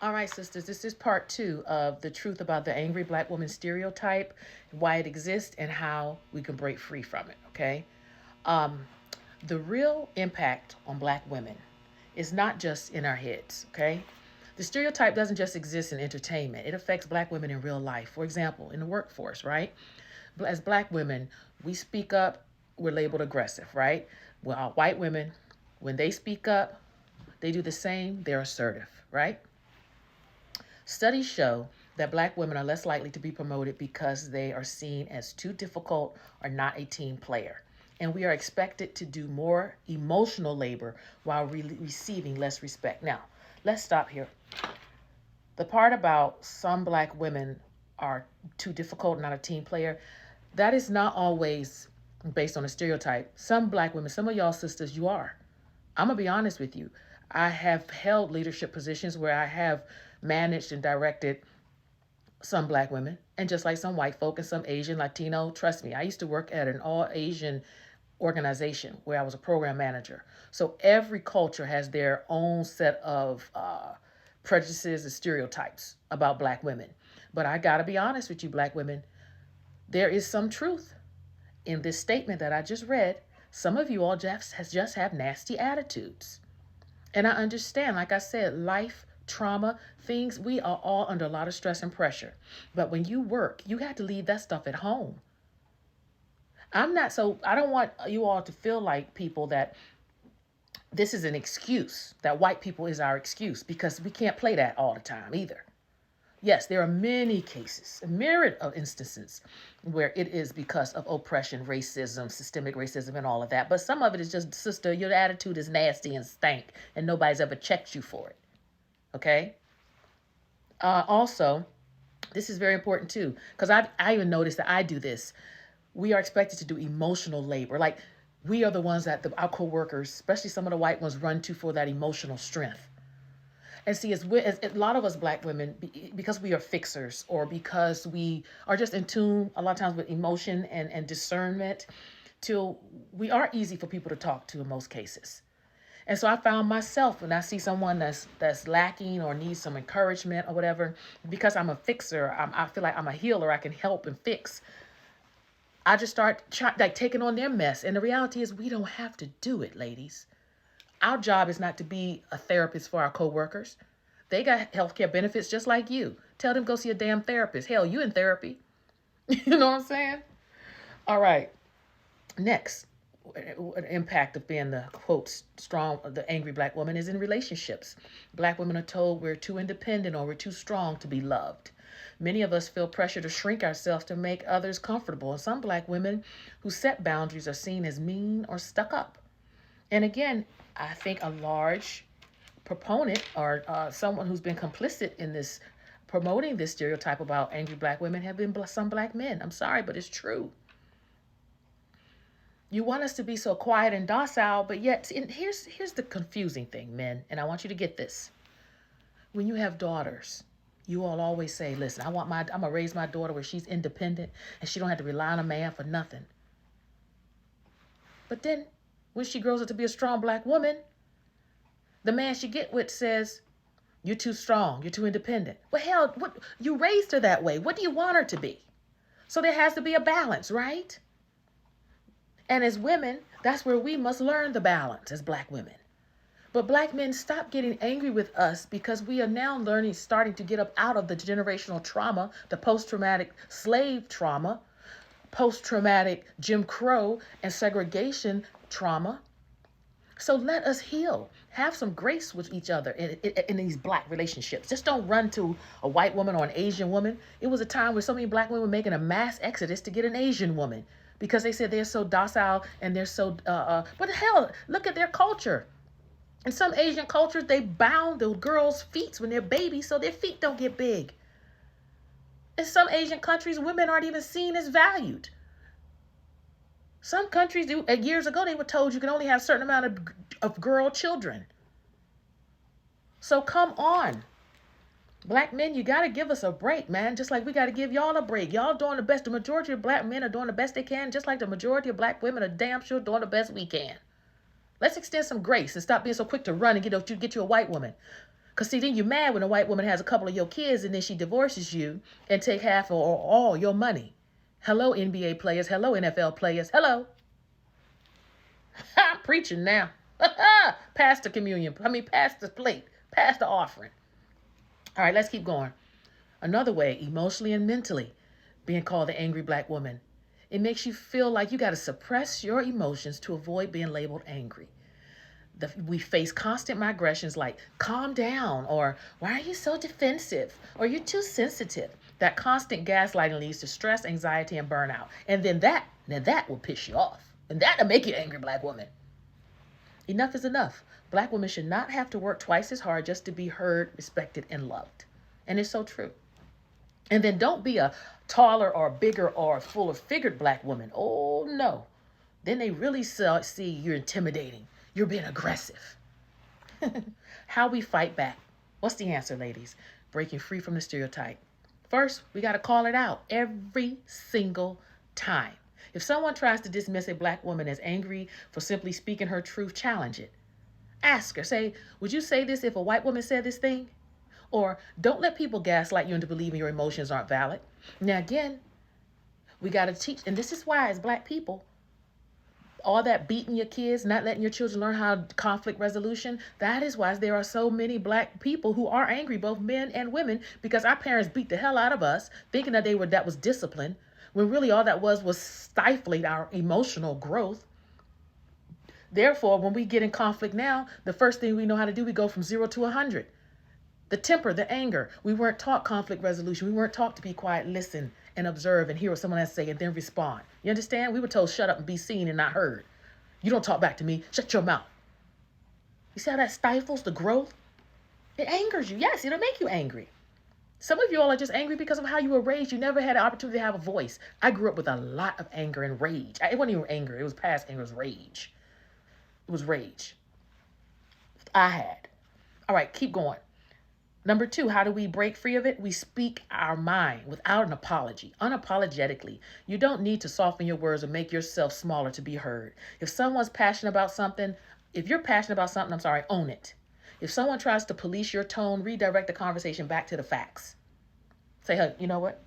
All right, sisters, this is part two of the truth about the angry black woman stereotype, why it exists, and how we can break free from it. Okay. Um, the real impact on black women is not just in our heads. Okay. The stereotype doesn't just exist in entertainment, it affects black women in real life. For example, in the workforce, right? As black women, we speak up, we're labeled aggressive, right? While white women, when they speak up, they do the same, they're assertive, right? Studies show that black women are less likely to be promoted because they are seen as too difficult or not a team player. And we are expected to do more emotional labor while receiving less respect. Now, let's stop here. The part about some black women are too difficult, not a team player, that is not always based on a stereotype. Some black women, some of y'all sisters, you are. I'm going to be honest with you. I have held leadership positions where I have managed and directed some black women, and just like some white folk and some Asian, Latino. Trust me, I used to work at an all Asian organization where I was a program manager. So every culture has their own set of prejudices and stereotypes about black women. But I got to be honest with you, black women, there is some truth in this statement that I just read. Some of you all just have nasty attitudes. And I understand, like I said, life, trauma, things, we are all under a lot of stress and pressure. But when you work, you have to leave that stuff at home. I don't want you all to feel like people that this is an excuse, that white people is our excuse, because we can't play that all the time either. Yes, there are many cases, a myriad of instances where it is because of oppression, racism, systemic racism, and all of that. But some of it is just, sister, your attitude is nasty and stank, and nobody's ever checked you for it. Okay? Also, this is very important too, because I even noticed that I do this. We are expected to do emotional labor. Like, we are the ones that our co-workers, especially some of the white ones, run to for that emotional strength. And see, as a lot of us black women, because we are fixers or because we are just in tune a lot of times with emotion and discernment, till we are easy for people to talk to in most cases. And so I found myself when I see someone that's lacking or needs some encouragement or whatever, because I'm a fixer, I feel like I'm a healer, I can help and fix. I just start like taking on their mess. And the reality is we don't have to do it, ladies. Our job is not to be a therapist for our coworkers. They got healthcare benefits just like you. Tell them go see a damn therapist. Hell, you in therapy. You know what I'm saying? All right. Next, impact of being the quote strong, the angry black woman is in relationships. Black women are told we're too independent or we're too strong to be loved. Many of us feel pressure to shrink ourselves to make others comfortable. And some black women who set boundaries are seen as mean or stuck up. And again, I think a large proponent or someone who's been complicit in this, promoting this stereotype about angry black women, have been some black men. I'm sorry, but it's true. You want us to be so quiet and docile, but yet here's the confusing thing, men, and I want you to get this. When you have daughters, you all always say, listen, I'm gonna raise my daughter where she's independent and she don't have to rely on a man for nothing. But then when she grows up to be a strong black woman, the man she get with says, you're too strong, you're too independent. Well, hell, what, you raised her that way. What do you want her to be? So there has to be a balance, right? And as women, that's where we must learn the balance as black women. But black men, stop getting angry with us, because we are now starting to get up out of the generational trauma, the post-traumatic slave trauma, post-traumatic Jim Crow and segregation trauma. So let us heal. Have some grace with each other in these black relationships. Just don't run to a white woman or an Asian woman. It was a time where so many black women were making a mass exodus to get an Asian woman because they said they're so docile and they're so, but hell, look at their culture. In some Asian cultures, they bound the girls' feet when they're babies so their feet don't get big. In some Asian countries, women aren't even seen as valued. Some countries, years ago, they were told you can only have a certain amount of girl children. So come on. Black men, you got to give us a break, man. Just like we got to give y'all a break. Y'all doing the best. The majority of black men are doing the best they can, just like the majority of black women are damn sure doing the best we can. Let's extend some grace and stop being so quick to run and get you a white woman. Because see, then you're mad when a white woman has a couple of your kids and then she divorces you and take half or all your money. Hello, NBA players. Hello, NFL players. Hello. I'm preaching now. Pass the communion. Pass the plate. Pass the offering. All right, let's keep going. Another way, emotionally and mentally, being called the angry black woman. It makes you feel like you got to suppress your emotions to avoid being labeled angry. We face constant migressions like, calm down, or why are you so defensive, or you're too sensitive. That constant gaslighting leads to stress, anxiety, and burnout. And then that will piss you off. And that'll make you an angry black woman. Enough is enough. Black women should not have to work twice as hard just to be heard, respected, and loved. And it's so true. And then don't be a taller or bigger or fuller figured black woman. Oh, no. Then they really see you're intimidating. You're being aggressive. How we fight back. What's the answer, ladies? Breaking free from the stereotype. First, we got to call it out every single time. If someone tries to dismiss a black woman as angry for simply speaking her truth, challenge it. Ask her, say, would you say this if a white woman said this thing? Or don't let people gaslight you into believing your emotions aren't valid. Now, again, we got to teach, and this is why as black people, all that beating your kids, not letting your children learn how conflict resolution, that is why there are so many black people who are angry, both men and women, because our parents beat the hell out of us, thinking that that was discipline, when really all that was stifling our emotional growth. Therefore, when we get in conflict now, the first thing we know how to do, we go from 0 to 100. The temper, the anger. We weren't taught conflict resolution. We weren't taught to be quiet, listen, and observe and hear what someone has to say and then respond. You understand? We were told shut up and be seen and not heard. You don't talk back to me. Shut your mouth. You see how that stifles the growth? It angers you. Yes, it'll make you angry. Some of you all are just angry because of how you were raised. You never had an opportunity to have a voice. I grew up with a lot of anger and rage. It wasn't even anger. It was past anger. It was rage. It was rage. I had. All right, keep going. Number 2, how do we break free of it? We speak our mind without an apology, unapologetically. You don't need to soften your words or make yourself smaller to be heard. If someone's passionate about something, own it. If someone tries to police your tone, redirect the conversation back to the facts. Say, hey, you know what?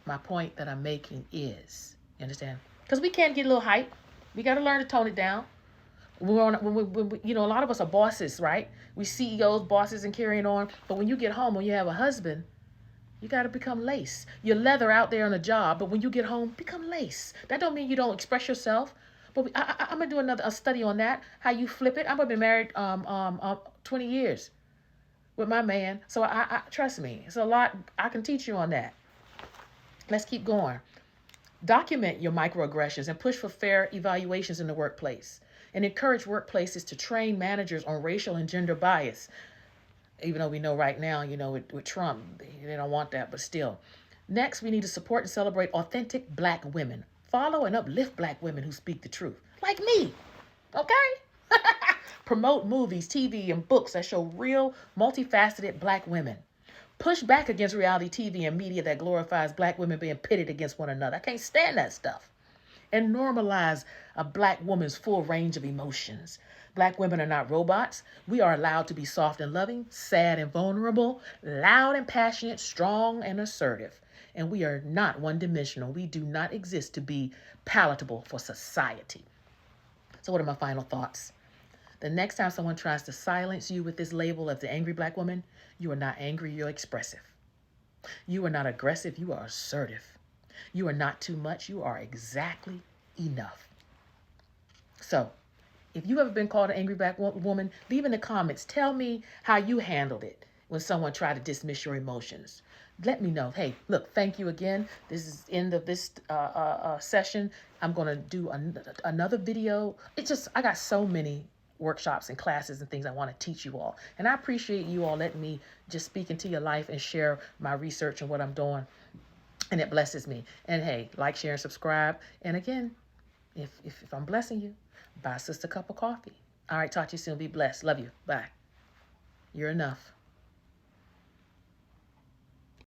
My point that I'm making is, you understand? Because we can't get a little hype. We got to learn to tone it down. A lot of us are bosses, right? We CEOs, bosses, and carrying on. But when you get home, when you have a husband, you got to become lace. You're leather out there on the job, but when you get home, become lace. That don't mean you don't express yourself. But I'm gonna do a study on that. How you flip it. I'm gonna be married 20 years with my man, so I trust me. It's a lot I can teach you on that. Let's keep going. Document your microaggressions and push for fair evaluations in the workplace. And encourage workplaces to train managers on racial and gender bias. Even though we know right now, with Trump, they don't want that, but still. Next, we need to support and celebrate authentic black women. Follow and uplift black women who speak the truth. Like me, okay? Promote movies, TV, and books that show real, multifaceted black women. Push back against reality TV and media that glorifies black women being pitted against one another. I can't stand that stuff. And normalize a black woman's full range of emotions. Black women are not robots. We are allowed to be soft and loving, sad and vulnerable, loud and passionate, strong and assertive. And we are not one-dimensional. We do not exist to be palatable for society. So what are my final thoughts? The next time someone tries to silence you with this label of the angry black woman, you are not angry, you're expressive. You are not aggressive, you are assertive. You are not too much. You are exactly enough. So, if you've ever been called an angry black woman, leave in the comments. Tell me how you handled it when someone tried to dismiss your emotions. Let me know. Hey, look, thank you again. This is the end of this session. I'm going to do another video. I got so many workshops and classes and things I want to teach you all. And I appreciate you all letting me just speak into your life and share my research and what I'm doing. And it blesses me. And hey, like, share, and subscribe. And again, if I'm blessing you, buy a sister a cup of coffee. All right, talk to you soon. Be blessed. Love you. Bye. You're enough.